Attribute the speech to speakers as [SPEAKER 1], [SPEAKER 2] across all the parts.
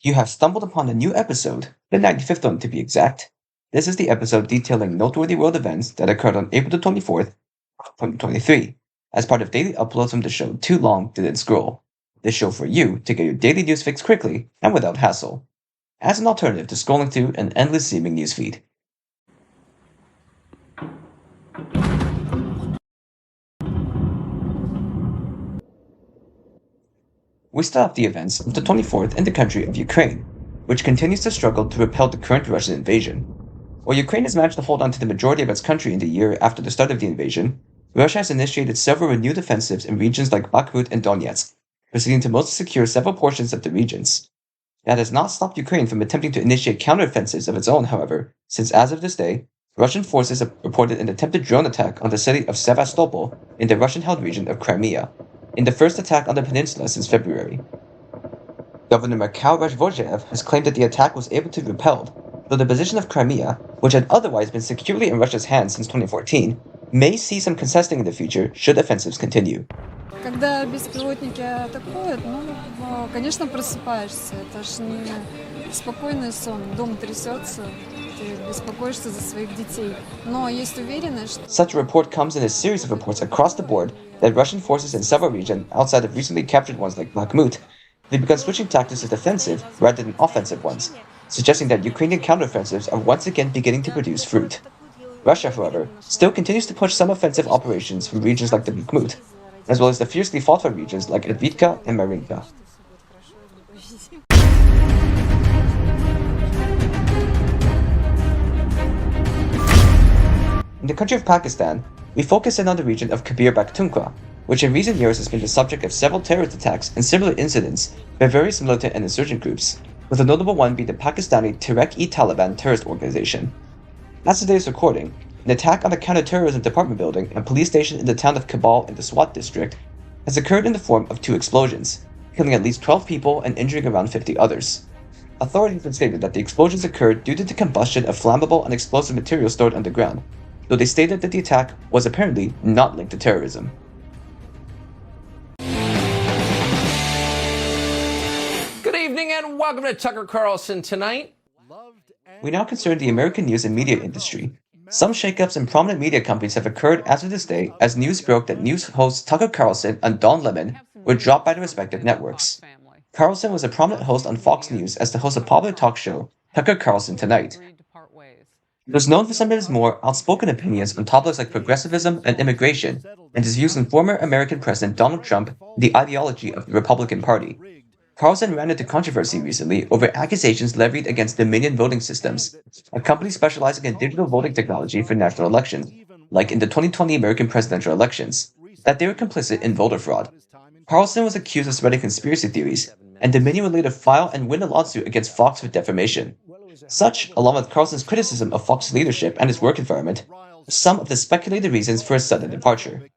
[SPEAKER 1] You have stumbled upon a new episode, the 95th one to be exact. This is the episode detailing noteworthy world events that occurred on April the 24th, 2023, as part of daily uploads from the show Too Long Didn't Scroll, the show for you to get your daily news fix quickly and without hassle, as an alternative to scrolling through an endless seeming newsfeed. We start off the events of the 24th in the country of Ukraine, which continues to struggle to repel the current Russian invasion. While Ukraine has managed to hold on to the majority of its country in the year after the start of the invasion, Russia has initiated several renewed offensives in regions like Bakhmut and Donetsk, proceeding to mostly secure several portions of the regions. That has not stopped Ukraine from attempting to initiate counteroffensives of its own, however, since as of this day, Russian forces have reported an attempted drone attack on the city of Sevastopol in the Russian-held region of Crimea, in the first attack on the peninsula since February. Governor Mikhail Razvodzev has claimed that the attack was able to be repelled, though the position of Crimea, which had otherwise been securely in Russia's hands since 2014, may see some contesting in the future should offensives continue.
[SPEAKER 2] Когда беспилотники атакуют, конечно, просыпаешься. Это ж не спокойный сон, дом трясется, ты беспокоишься за своих детей. Но есть уверенность, что...
[SPEAKER 1] Such a report comes in a series of reports across the board that Russian forces in several regions outside of recently captured ones like Bakhmut have begun switching tactics to defensive rather than offensive ones, suggesting that Ukrainian counteroffensives are once again beginning to produce fruit. Russia, however, still continues to push some offensive operations from regions like the Bakhmut, as well as the fiercely fought-for regions like Advitka and Marinka. In the country of Pakistan, we focus in on the region of Khyber Pakhtunkhwa, which in recent years has been the subject of several terrorist attacks and similar incidents by various militant and insurgent groups, with a notable one being the Pakistani tehreek-i-Taliban terrorist organization. As of today's recording, an attack on the counter-terrorism department building and police station in the town of Kabul in the Swat district has occurred in the form of 2 explosions, killing at least 12 people and injuring around 50 others. Authorities have stated that the explosions occurred due to the combustion of flammable and explosive material stored underground, though they stated that the attack was apparently not linked to terrorism.
[SPEAKER 3] Good evening and welcome to Tucker Carlson Tonight.
[SPEAKER 1] We now concern the American news and media industry. Some shakeups in prominent media companies have occurred as of this day as news broke that news hosts Tucker Carlson and Don Lemon were dropped by their respective networks. Carlson was a prominent host on Fox News as the host of popular talk show Tucker Carlson Tonight. He was known for some of his more outspoken opinions on topics like progressivism and immigration, and his views on former American President Donald Trump and the ideology of the Republican Party. Carlson ran into controversy recently over accusations levied against Dominion Voting Systems, a company specializing in digital voting technology for national elections, like in the 2020 American presidential elections, that they were complicit in voter fraud. Carlson was accused of spreading conspiracy theories, and Dominion would later file and win a lawsuit against Fox for defamation. Such, along with Carlson's criticism of Fox's leadership and his work environment, are some of the speculated reasons for his sudden departure.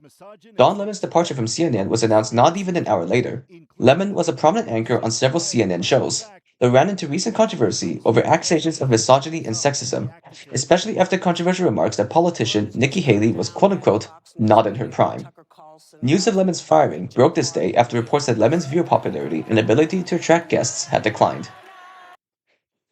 [SPEAKER 1] Don Lemon's departure from CNN was announced not even an hour later. Lemon was a prominent anchor on several CNN shows, though ran into recent controversy over accusations of misogyny and sexism, especially after controversial remarks that politician Nikki Haley was quote-unquote not in her prime. News of Lemon's firing broke this day after reports that Lemon's viewer popularity and ability to attract guests had declined.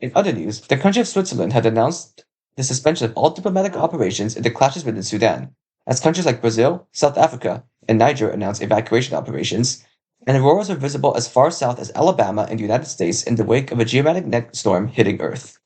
[SPEAKER 1] In other news, the country of Switzerland had announced the suspension of all diplomatic operations in the clashes within Sudan, as countries like Brazil, South Africa, and Niger announced evacuation operations, and auroras were visible as far south as Alabama and the United States in the wake of a geomagnetic storm hitting Earth.